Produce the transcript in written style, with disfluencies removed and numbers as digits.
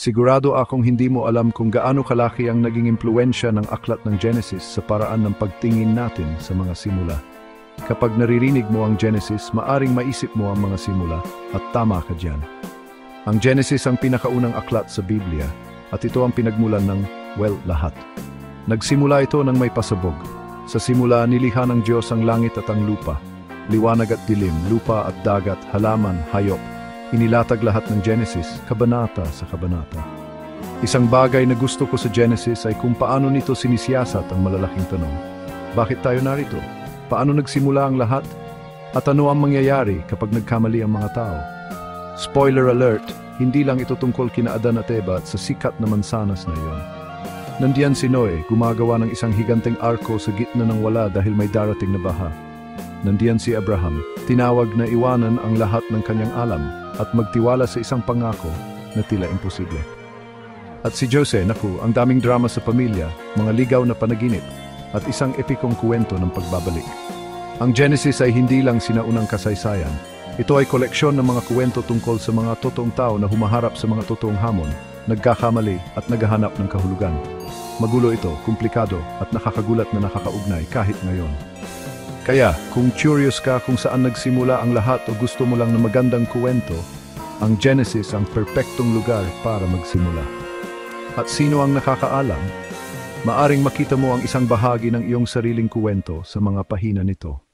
Sigurado akong hindi mo alam kung gaano kalaki ang naging impluensya ng aklat ng Genesis sa paraan ng pagtingin natin sa mga simula. Kapag naririnig mo ang Genesis, maaring maisip mo ang mga simula at tama ka dyan. Ang Genesis ang pinakaunang aklat sa Biblia at ito ang pinagmulan ng, lahat. Nagsimula ito ng may pasabog. Sa simula, nilikha ng Diyos ang langit at ang lupa, liwanag at dilim, lupa at dagat, halaman, hayop. Inilatag lahat ng Genesis, kabanata sa kabanata. Isang bagay na gusto ko sa Genesis ay kung paano nito sinisiyasat ang malalaking tanong. Bakit tayo narito? Paano nagsimula ang lahat? At ano ang mangyayari kapag nagkamali ang mga tao? Spoiler alert, hindi lang ito tungkol kina Adan at Eva at sa sikat na mansanas na iyon. Nandiyan si Noe, gumagawa ng isang higanteng arko sa gitna ng wala dahil may darating na baha. Nandiyan si Abraham, tinawag na iwanan ang lahat ng kanyang alam at magtiwala sa isang pangako na tila imposible. At si Jose, ang daming drama sa pamilya, mga ligaw na panaginip, at isang epikong kwento ng pagbabalik. Ang Genesis ay hindi lang sinaunang kasaysayan. Ito ay koleksyon ng mga kwento tungkol sa mga totoong tao na humaharap sa mga totoong hamon, nagkakamali at naghahanap ng kahulugan. Magulo ito, komplikado at nakakagulat na nakakaugnay kahit ngayon. Kaya, kung curious ka kung saan nagsimula ang lahat o gusto mo lang na magandang kuwento, ang Genesis ang perpektong lugar para magsimula. At sino ang nakakaalam? Maaring makita mo ang isang bahagi ng iyong sariling kuwento sa mga pahina nito.